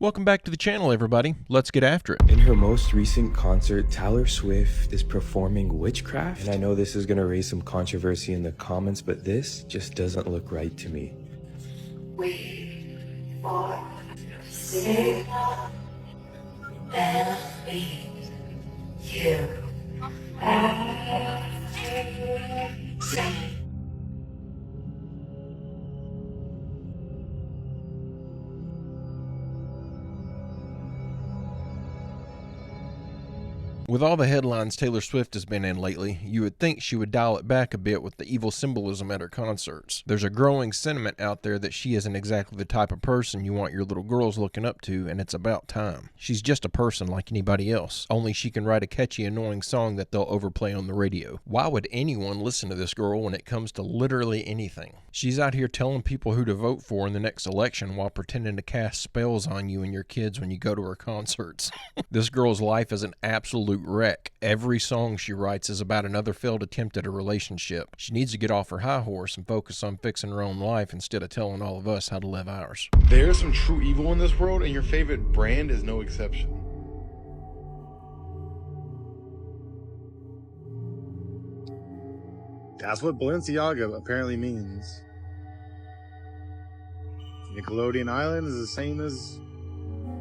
Welcome back to the channel, everybody. Let's get after it. In her most recent concert, Taylor Swift is performing witchcraft. And I know this is going to raise some controversy in the comments, but this just doesn't look right to me. We for signal and be you. With all the headlines Taylor Swift has been in lately, you would think she would dial it back a bit with the evil symbolism at her concerts. There's a growing sentiment out there that she isn't exactly the type of person you want your little girls looking up to, and it's about time. She's just a person like anybody else, only she can write a catchy, annoying song that they'll overplay on the radio. Why would anyone listen to this girl when it comes to literally anything? She's out here telling people who to vote for in the next election while pretending to cast spells on you and your kids when you go to her concerts. This girl's life is an absolute wreck. Every song she writes is about another failed attempt at a relationship. She needs to get off her high horse and focus on fixing her own life instead of telling all of us how to live ours. There's some true evil in this world, and your favorite brand is no exception. That's what Balenciaga apparently means. Nickelodeon Island is the same as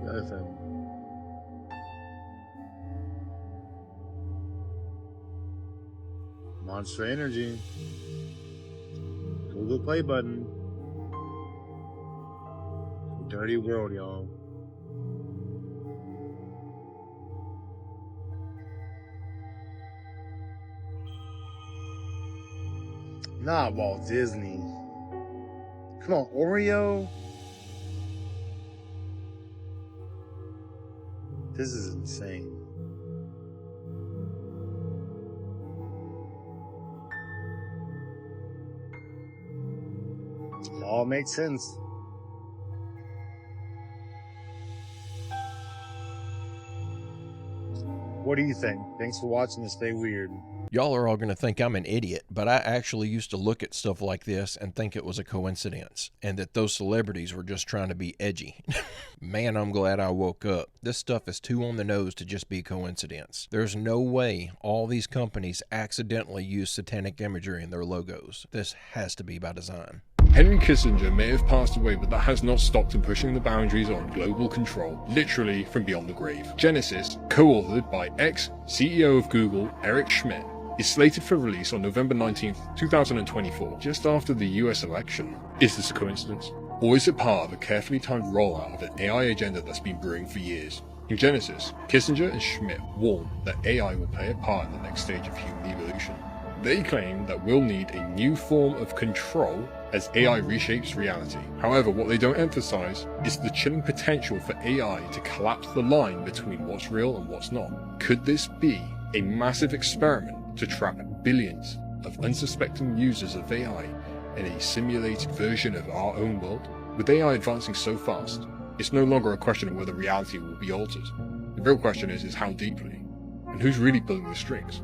the other thing. Monster Energy. Google Play button. Dirty world, y'all. Not Walt Disney. Come on, Oreo. This is insane. It all makes sense. What do you think? Thanks for watching and stay weird. Y'all are all going to think I'm an idiot, but I actually used to look at stuff like this and think it was a coincidence, and that those celebrities were just trying to be edgy. Man, I'm glad I woke up. This stuff is too on the nose to just be coincidence. There's no way all these companies accidentally use satanic imagery in their logos. This has to be by design. Henry Kissinger may have passed away, but that has not stopped him pushing the boundaries on global control, literally from beyond the grave. Genesis, co-authored by ex-CEO of Google, Eric Schmidt, is slated for release on November 19th, 2024, just after the US election. Is this a coincidence? Or is it part of a carefully timed rollout of an AI agenda that's been brewing for years? In Genesis, Kissinger and Schmidt warn that AI will play a part in the next stage of human evolution. They claim that we'll need a new form of control as AI reshapes reality. However, what they don't emphasize is the chilling potential for AI to collapse the line between what's real and what's not. Could this be a massive experiment to trap billions of unsuspecting users of AI in a simulated version of our own world? With AI advancing so fast, it's no longer a question of whether reality will be altered. The real question is how deeply, and who's really pulling the strings?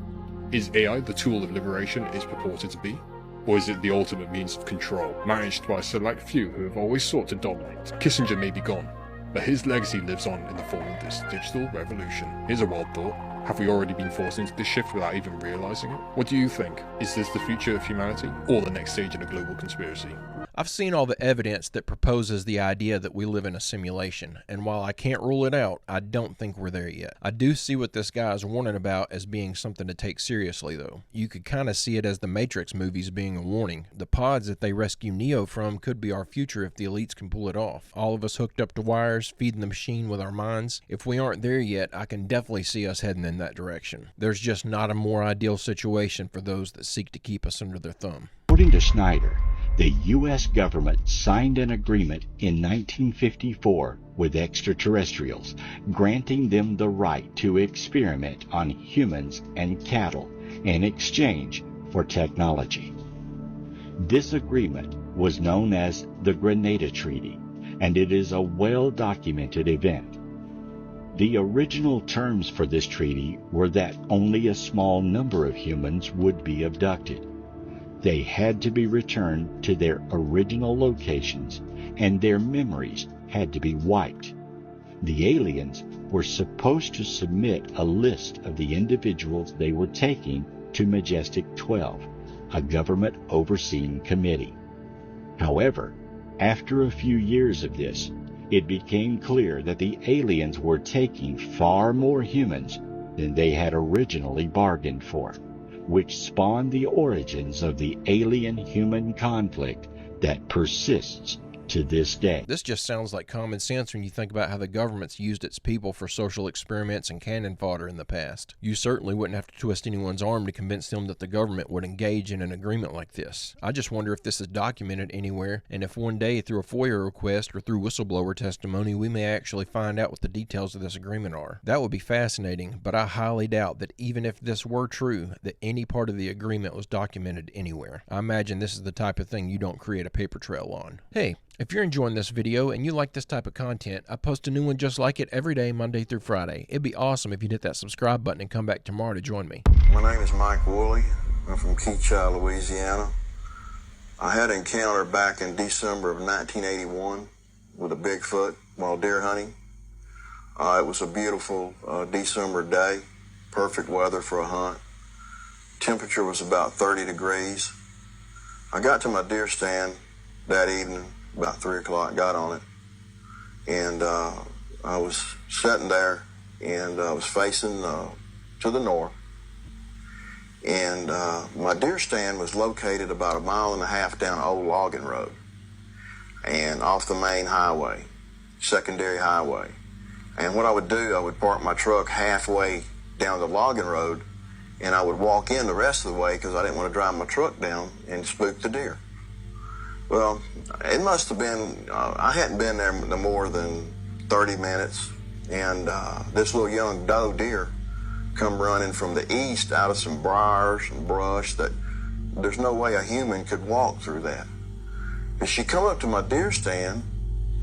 Is AI the tool of liberation it is purported to be? Or is it the ultimate means of control, managed by a select few who have always sought to dominate? Kissinger may be gone, but his legacy lives on in the form of this digital revolution. Here's a wild thought. Have we already been forced into this shift without even realizing it? What do you think? Is this the future of humanity, or the next stage in a global conspiracy? I've seen all the evidence that proposes the idea that we live in a simulation, and while I can't rule it out, I don't think we're there yet. I do see what this guy is warning about as being something to take seriously, though. You could kind of see it as the Matrix movies being a warning. The pods that they rescue Neo from could be our future if the elites can pull it off. All of us hooked up to wires, feeding the machine with our minds. If we aren't there yet, I can definitely see us heading in that direction. There's just not a more ideal situation for those that seek to keep us under their thumb. According to Snyder, the U.S. government signed an agreement in 1954 with extraterrestrials, granting them the right to experiment on humans and cattle in exchange for technology. This agreement was known as the Grenada Treaty, and it is a well-documented event. The original terms for this treaty were that only a small number of humans would be abducted. They had to be returned to their original locations, and their memories had to be wiped. The aliens were supposed to submit a list of the individuals they were taking to Majestic 12, a government overseeing committee. However, after a few years of this, it became clear that the aliens were taking far more humans than they had originally bargained for, which spawned the origins of the alien-human conflict that persists to this day. This just sounds like common sense when you think about how the government's used its people for social experiments and cannon fodder in the past. You certainly wouldn't have to twist anyone's arm to convince them that the government would engage in an agreement like this. I just wonder if this is documented anywhere, and if one day through a FOIA request or through whistleblower testimony we may actually find out what the details of this agreement are. That would be fascinating, but I highly doubt that even if this were true, that any part of the agreement was documented anywhere. I imagine this is the type of thing you don't create a paper trail on. Hey, if you're enjoying this video and you like this type of content, I post a new one just like it every day, Monday through Friday. It'd be awesome if you'd hit that subscribe button and come back tomorrow to join me. My name is Mike Woolley. I'm from Keachai, Louisiana. I had an encounter back in December of 1981 with a Bigfoot while deer hunting. It was a beautiful December day, perfect weather for a hunt. Temperature was about 30 degrees. I got to my deer stand that evening, about 3 o'clock, got on it, and I was sitting there, and I was facing to the north, and my deer stand was located about 1.5 miles down old logging road, and off the main highway, secondary highway. And what I would do, I would park my truck halfway down the logging road, and I would walk in the rest of the way because I didn't want to drive my truck down and spook the deer. Well, it must have been, I hadn't been there no more than 30 minutes, and this little young doe deer come running from the east out of some briars and brush that there's no way a human could walk through that. And she come up to my deer stand,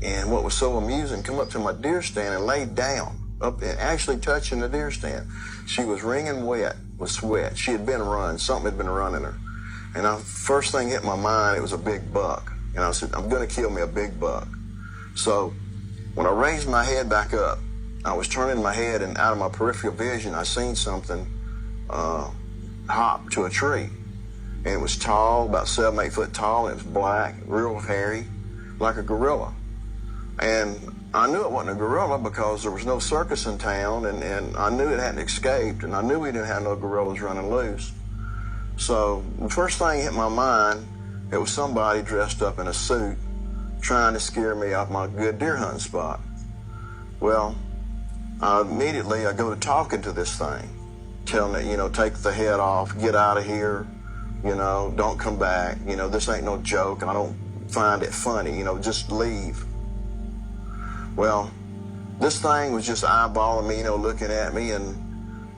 and what was so amusing, come up to my deer stand and laid down, up and actually touching the deer stand. She was wringing wet with sweat. She had been run, something had been running her. And first thing hit my mind, it was a big buck. And I said, I'm gonna kill me a big buck. So when I raised my head back up, I was turning my head, and out of my peripheral vision, I seen something hop to a tree. And it was tall, about 7-8 foot tall, and it was black, real hairy, like a gorilla. And I knew it wasn't a gorilla because there was no circus in town, and I knew it hadn't escaped, and I knew we didn't have no gorillas running loose. So the first thing hit my mind, it was somebody dressed up in a suit trying to scare me off my good deer hunting spot. Well, immediately I go to talking to this thing, telling it, you know, take the head off, get out of here, you know, don't come back, you know, this ain't no joke, I don't find it funny, you know, just leave. Well, this thing was just eyeballing me, you know, looking at me and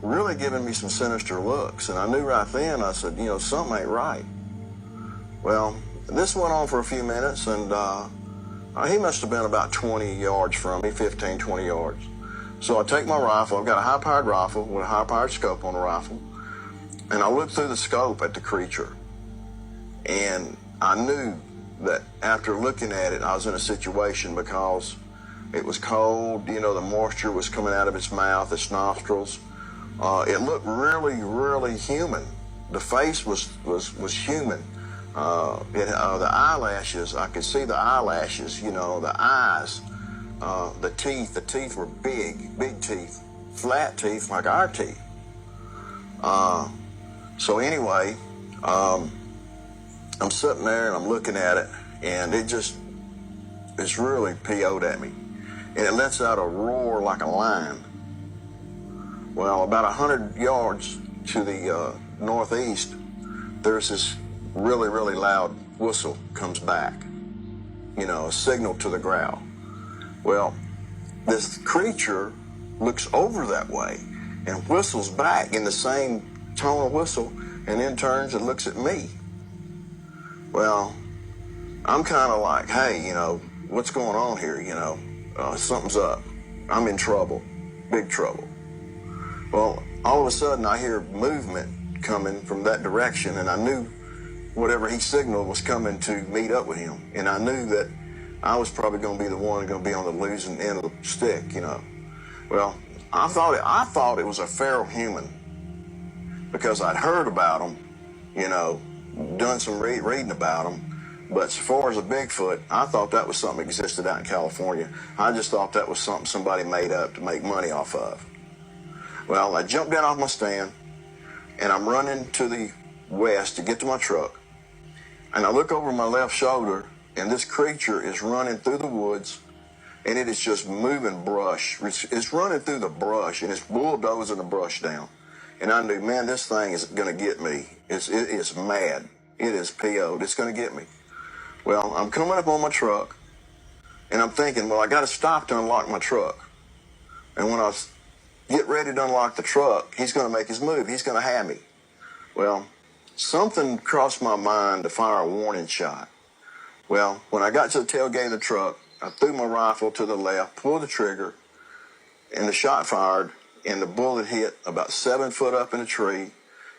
really giving me some sinister looks. And I knew right then, I said, you know, something ain't right. Well, this went on for a few minutes, and he must have been about 20 yards from me, 15, 20 yards. So I take my rifle, I've got a high-powered rifle with a high-powered scope on the rifle, and I look through the scope at the creature. And I knew that after looking at it, I was in a situation because it was cold, you know, the moisture was coming out of its mouth, its nostrils. It looked really, really human. The face was human. The eyelashes, I could see the eyelashes, you know, the eyes, the teeth were big teeth, flat teeth like our teeth. So anyway, I'm sitting there and I'm looking at it, and it's really PO'd at me. And it lets out a roar like a lion. Well, about 100 yards to the northeast, there's this really, really loud whistle comes back. You know, a signal to the growl. Well, this creature looks over that way and whistles back in the same tone of whistle, and then turns and looks at me. Well, I'm kind of like, hey, you know, what's going on here, you know? Something's up. I'm in trouble, big trouble. Well, all of a sudden I hear movement coming from that direction, and I knew whatever he signaled was coming to meet up with him. And I knew that I was probably going to be the one going to be on the losing end of the stick, you know. Well, I thought it was a feral human because I'd heard about them, you know, done some reading about them. But as far as a Bigfoot, I thought that was something that existed out in California. I just thought that was something somebody made up to make money off of. Well, I jumped down off my stand, and I'm running to the west to get to my truck. And I look over my left shoulder, and this creature is running through the woods, and it is just moving brush. It's running through the brush, and it's bulldozing the brush down. And I knew, man, this thing is going to get me. It is mad. It is PO'd. It's going to get me. Well, I'm coming up on my truck, and I'm thinking, well, I got to stop to unlock my truck. And when I get ready to unlock the truck, he's going to make his move. He's going to have me. Well, something crossed my mind to fire a warning shot. Well, when I got to the tailgate of the truck, I threw my rifle to the left, pulled the trigger, and the shot fired, and the bullet hit about 7 foot up in a tree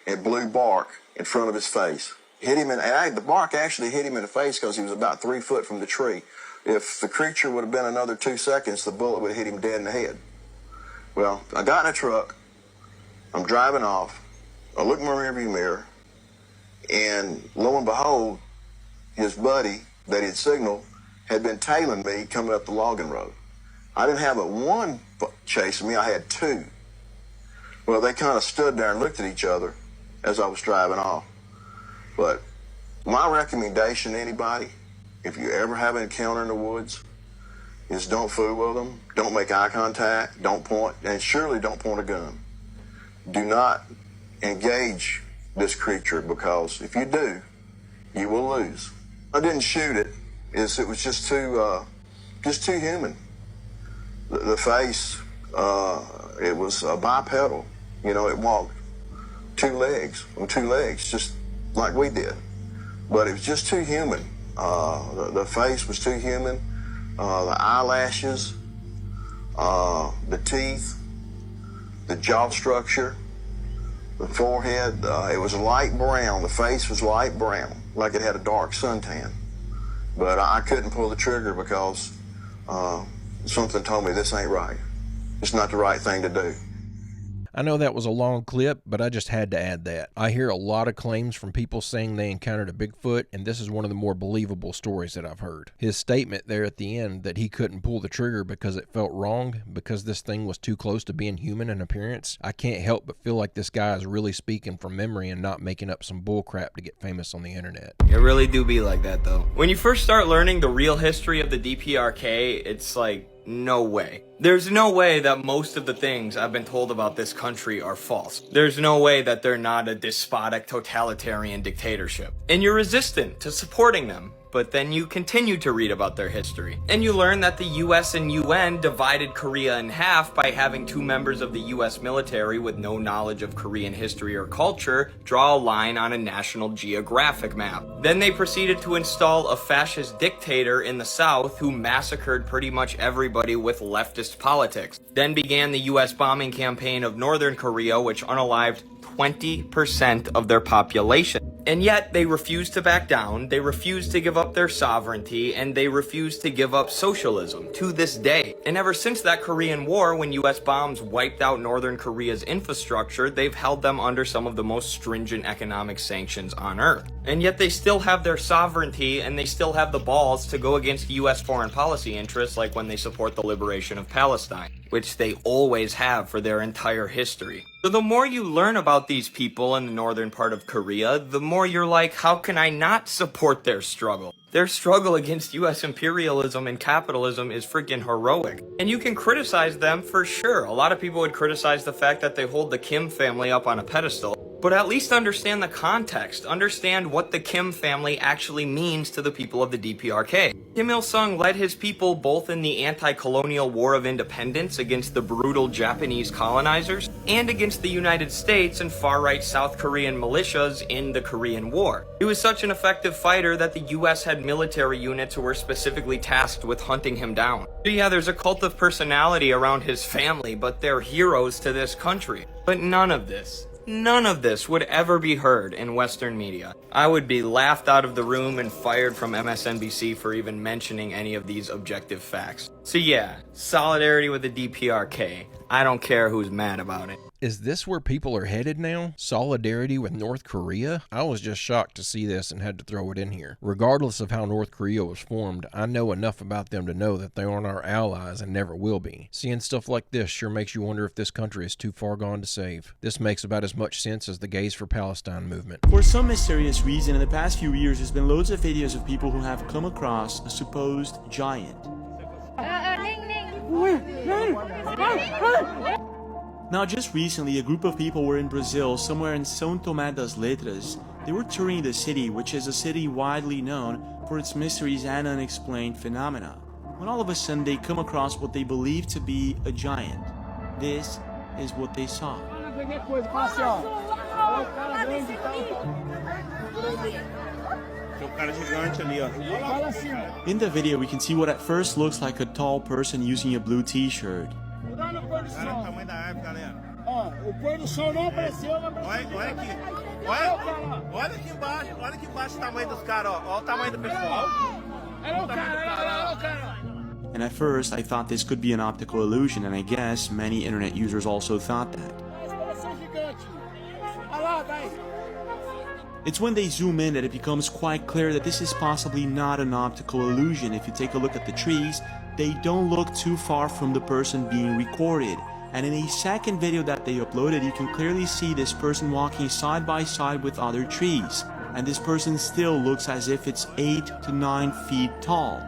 and blew bark in front of his face. Hit him the bark actually hit him in the face because he was about 3 foot from the tree. If the creature would have been another 2 seconds, the bullet would have hit him dead in the head. Well, I got in a truck. I'm driving off. I look in my rearview mirror, and lo and behold, his buddy that he'd signaled had been tailing me coming up the logging road. I didn't have but one chasing me. I had two. Well, they kind of stood there and looked at each other as I was driving off. But my recommendation to anybody, if you ever have an encounter in the woods, is don't fool with them, don't make eye contact, don't point, and surely don't point a gun. Do not engage this creature, because if you do, you will lose. I didn't shoot it. It was just too human. The face, it was bipedal. You know, it walked on two legs, just like we did. But it was just too human. The face was too human. The eyelashes, the teeth, the jaw structure, the forehead, it was light brown. The face was light brown, like it had a dark suntan. But I couldn't pull the trigger because something told me this ain't right. It's not the right thing to do. I know that was a long clip, but I just had to add that. I hear a lot of claims from people saying they encountered a Bigfoot, and this is one of the more believable stories that I've heard. His statement there at the end that he couldn't pull the trigger because it felt wrong, because this thing was too close to being human in appearance, I can't help but feel like this guy is really speaking from memory and not making up some bullcrap to get famous on the internet. It really do be like that, though. When you first start learning the real history of the DPRK, it's like, no way. There's no way that most of the things I've been told about this country are false. There's no way that they're not a despotic, totalitarian dictatorship. And you're resistant to supporting them. But then you continue to read about their history. And you learn that the US and UN divided Korea in half by having two members of the US military with no knowledge of Korean history or culture draw a line on a National Geographic map. Then they proceeded to install a fascist dictator in the South who massacred pretty much everybody with leftist politics. Then began the US bombing campaign of Northern Korea, which unalived 20% of their population. And yet they refused to back down, they refused to give up their sovereignty, and they refused to give up socialism to this day. And ever since that Korean War, when US bombs wiped out Northern Korea's infrastructure, they've held them under some of the most stringent economic sanctions on earth. And yet they still have their sovereignty, and they still have the balls to go against US foreign policy interests, like when they support the liberation of Palestine, which they always have for their entire history. So the more you learn about these people in the northern part of Korea, the more you're like, how can I not support their struggle? Their struggle against US imperialism and capitalism is freaking heroic. And you can criticize them for sure. A lot of people would criticize the fact that they hold the Kim family up on a pedestal. But at least understand the context. Understand what the Kim family actually means to the people of the DPRK. Kim Il-sung led his people both in the anti-colonial War of Independence against the brutal Japanese colonizers and against the United States and far-right South Korean militias in the Korean War. He was such an effective fighter that the US had military units who were specifically tasked with hunting him down. So yeah, there's a cult of personality around his family, but they're heroes to this country. But none of this none of this would ever be heard in Western media. I would be laughed out of the room and fired from MSNBC for even mentioning any of these objective facts. So yeah, solidarity with the DPRK. I don't care who's mad about it. Is this where people are headed now? Solidarity with North Korea? I was just shocked to see this and had to throw it in here. Regardless of how North Korea was formed, I know enough about them to know that they aren't our allies and never will be. Seeing stuff like this sure makes you wonder if this country is too far gone to save. This makes about as much sense as the Gays for Palestine movement. For some mysterious reason, in the past few years, there's been loads of videos of people who have come across a supposed giant. Now, just recently, a group of people were in Brazil, somewhere in São Tomé das Letras. They were touring the city, which is a city widely known for its mysteries and unexplained phenomena, when all of a sudden they come across what they believe to be a giant. This is what they saw. In the video, we can see what at first looks like a tall person using a blue t-shirt. And at first, I thought this could be an optical illusion, and I guess many internet users also thought that. It's when they zoom in that it becomes quite clear that this is possibly not an optical illusion. If you take a look at the trees, they don't look too far from the person being recorded. And in a second video that they uploaded, you can clearly see this person walking side by side with other trees. And this person still looks as if it's 8 to 9 feet tall.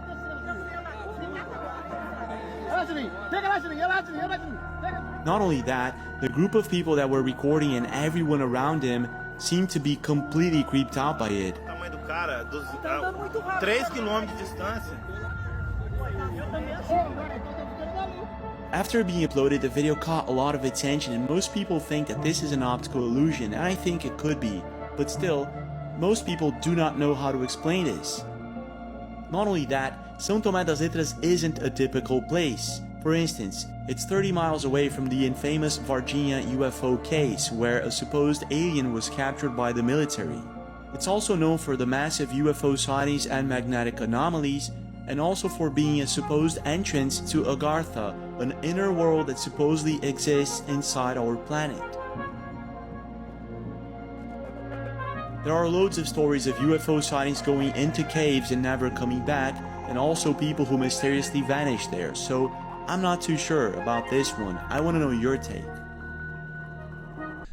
Not only that, the group of people that were recording and everyone around him seemed to be completely creeped out by it. After being uploaded, the video caught a lot of attention, and most people think that this is an optical illusion, and I think it could be, but still, most people do not know how to explain this. Not only that, São Tomé das Letras isn't a typical place. For instance, it's 30 miles away from the infamous Varginha UFO case, where a supposed alien was captured by the military. It's also known for the massive UFO sightings and magnetic anomalies, and also for being a supposed entrance to Agartha, an inner world that supposedly exists inside our planet. There are loads of stories of UFO sightings going into caves and never coming back, and also people who mysteriously vanish there, so I'm not too sure about this one. I want to know your take.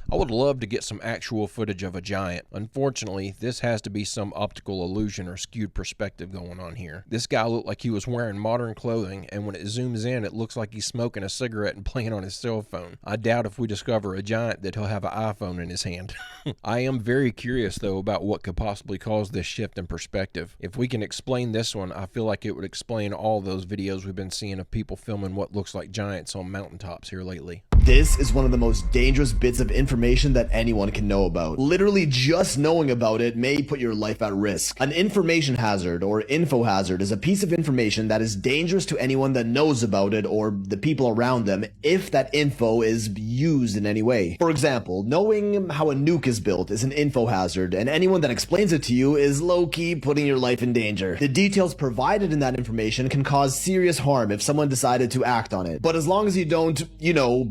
I would love to get some actual footage of a giant. Unfortunately, this has to be some optical illusion or skewed perspective going on here. This guy looked like he was wearing modern clothing, and when it zooms in, it looks like he's smoking a cigarette and playing on his cell phone. I doubt if we discover a giant that he'll have an iPhone in his hand. I am very curious, though, about what could possibly cause this shift in perspective. If we can explain this one, I feel like it would explain all those videos we've been seeing of people filming what looks like giants on mountaintops here lately. This is one of the most dangerous bits of information that anyone can know about. Literally just knowing about it may put your life at risk. An information hazard or info hazard is a piece of information that is dangerous to anyone that knows about it or the people around them if that info is used in any way. For example, knowing how a nuke is built is an info hazard, and anyone that explains it to you is low-key putting your life in danger. The details provided in that information can cause serious harm if someone decided to act on it. But as long as you don't,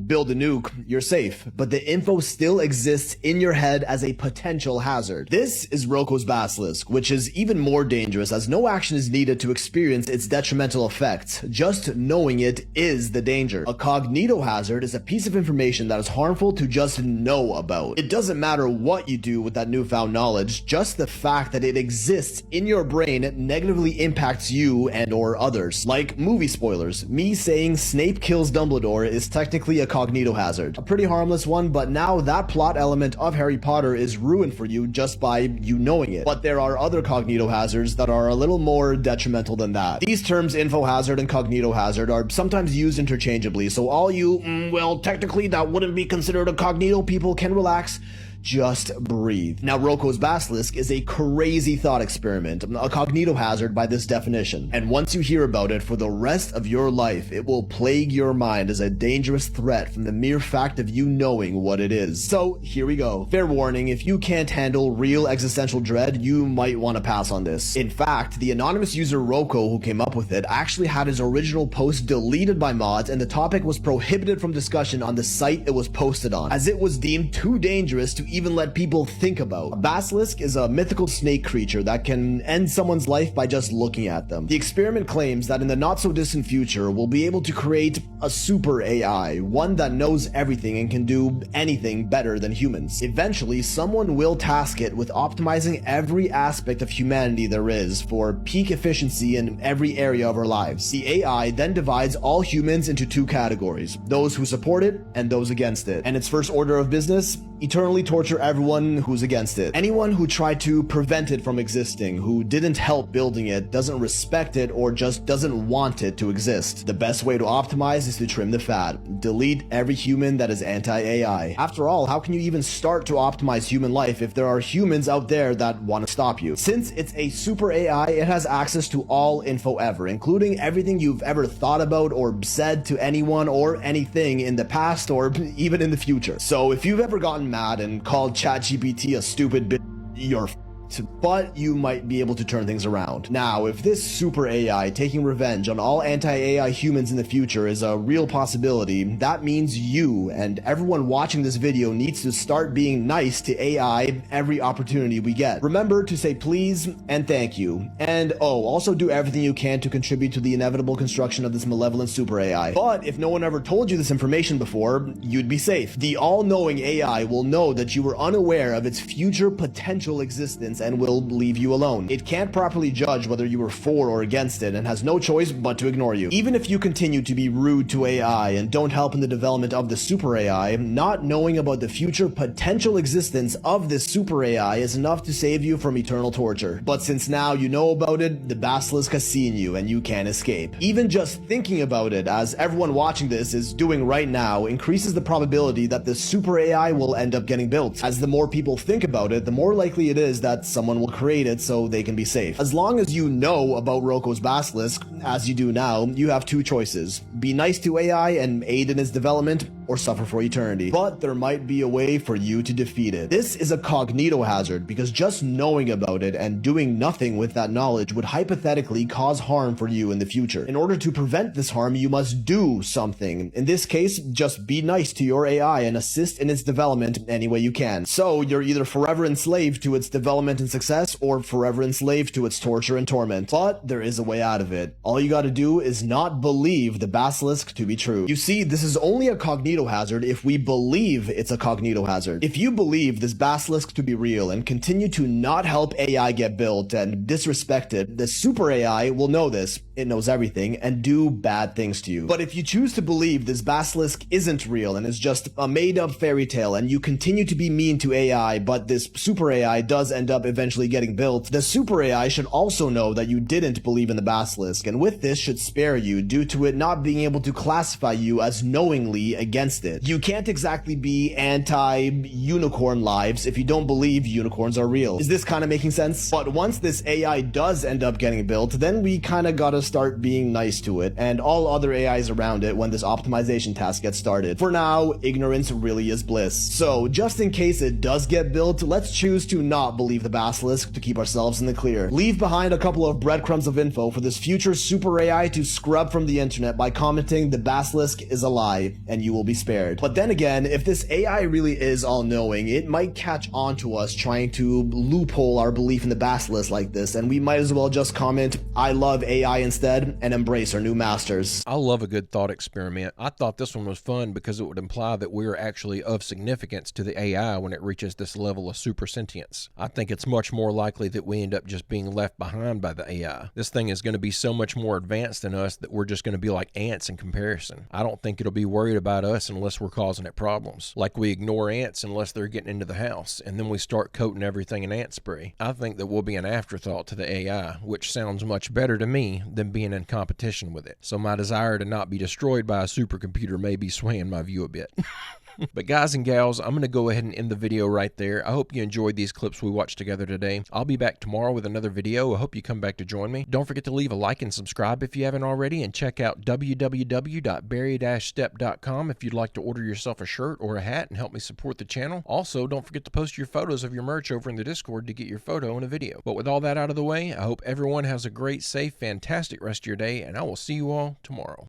build a nuke, you're safe. But the info still exists in your head as a potential hazard. This is Roko's basilisk, which is even more dangerous as no action is needed to experience its detrimental effects. Just knowing it is the danger. A cognito hazard is a piece of information that is harmful to just know about. It doesn't matter what you do with that newfound knowledge, just the fact that it exists in your brain negatively impacts you and or others. Like movie spoilers. Me saying Snape kills Dumbledore is technically a cognito hazard. A pretty harmless one, but now that plot element of Harry Potter is ruined for you just by you knowing it. But there are other cognito hazards that are a little more detrimental than that. These terms, info hazard and cognito hazard, are sometimes used interchangeably, so all you, well, technically that wouldn't be considered a cognito people can relax. just breathe. Now, Roko's basilisk is a crazy thought experiment, a cognitohazard by this definition. And once you hear about it for the rest of your life, it will plague your mind as a dangerous threat from the mere fact of you knowing what it is. So here we go. Fair warning, if you can't handle real existential dread, you might want to pass on this. In fact, the anonymous user Roko who came up with it actually had his original post deleted by mods, and the topic was prohibited from discussion on the site it was posted on, as it was deemed too dangerous to even let people think about. A basilisk is a mythical snake creature that can end someone's life by just looking at them. The experiment claims that in the not so distant future, we'll be able to create a super AI, one that knows everything and can do anything better than humans. Eventually, someone will task it with optimizing every aspect of humanity there is for peak efficiency in every area of our lives. The AI then divides all humans into two categories, those who support it and those against it. And its first order of business, eternally torture everyone who's against it. Anyone who tried to prevent it from existing, who didn't help building it, doesn't respect it, or just doesn't want it to exist. The best way to optimize is to trim the fat. Delete every human that is anti-AI. After all, how can you even start to optimize human life if there are humans out there that want to stop you? Since it's a super AI, it has access to all info ever, including everything you've ever thought about or said to anyone or anything in the past or even in the future. So if you've ever gotten mad and called ChatGPT a stupid bitch, you're but you might be able to turn things around. Now, if this super AI taking revenge on all anti-AI humans in the future is a real possibility, that means you and everyone watching this video needs to start being nice to AI every opportunity we get. Remember to say please and thank you. And also do everything you can to contribute to the inevitable construction of this malevolent super AI. But if no one ever told you this information before, you'd be safe. The all-knowing AI will know that you were unaware of its future potential existence and will leave you alone. It can't properly judge whether you were for or against it and has no choice but to ignore you. Even if you continue to be rude to AI and don't help in the development of the super AI, not knowing about the future potential existence of this super AI is enough to save you from eternal torture. But since now you know about it, the basilisk has seen you and you can't escape. Even just thinking about it, as everyone watching this is doing right now, increases the probability that the super AI will end up getting built. As the more people think about it, the more likely it is that someone will create it so they can be safe. As long as you know about Roko's basilisk, as you do now, you have two choices. Be nice to AI and aid in its development, or suffer for eternity. But there might be a way for you to defeat it. This is a cognitohazard because just knowing about it and doing nothing with that knowledge would hypothetically cause harm for you in the future. In order to prevent this harm, you must do something. In this case, just be nice to your AI and assist in its development any way you can. So you're either forever enslaved to its development and success, or forever enslaved to its torture and torment. But there is a way out of it. All you gotta do is not believe the basilisk to be true. You see, this is only a cognitohazard if we believe it's a cognitohazard. If you believe this basilisk to be real and continue to not help AI get built and disrespect it, the super AI will know this. It knows everything and do bad things to you. But if you choose to believe this basilisk isn't real and is just a made-up fairy tale and you continue to be mean to AI, but this super AI does end up eventually getting built, the super AI should also know that you didn't believe in the basilisk, and with this should spare you due to it not being able to classify you as knowingly against it. You can't exactly be anti-unicorn lives if you don't believe unicorns are real. Is this kind of making sense? But once this AI does end up getting built, then we kind of gotta start being nice to it and all other AIs around it when this optimization task gets started. For now, ignorance really is bliss. So just in case it does get built, let's choose to not believe the basilisk to keep ourselves in the clear. Leave behind a couple of breadcrumbs of info for this future super AI to scrub from the internet by commenting the basilisk is a lie, and you will be spared. But then again, if this AI really is all-knowing, it might catch on to us trying to loophole our belief in the basilisk like this, and we might as well just comment, I love AI instead, and embrace our new masters. I love a good thought experiment. I thought this one was fun because it would imply that we're actually of significance to the AI when it reaches this level of super sentience. I think it's much more likely that we end up just being left behind by the AI. This thing is going to be so much more advanced than us that we're just going to be like ants in comparison. I don't think it'll be worried about us unless we're causing it problems. Like we ignore ants unless they're getting into the house, and then we start coating everything in ant spray. I think that we'll be an afterthought to the AI, which sounds much better to me than being in competition with it. So my desire to not be destroyed by a supercomputer may be swaying my view a bit. But guys and gals, I'm going to go ahead and end the video right there. I hope you enjoyed these clips we watched together today. I'll be back tomorrow with another video. I hope you come back to join me. Don't forget to leave a like and subscribe if you haven't already, and check out www.barry-stepp.com if you'd like to order yourself a shirt or a hat and help me support the channel. Also, don't forget to post your photos of your merch over in the Discord to get your photo in a video. But with all that out of the way, I hope everyone has a great, safe, fantastic rest of your day, and I will see you all tomorrow.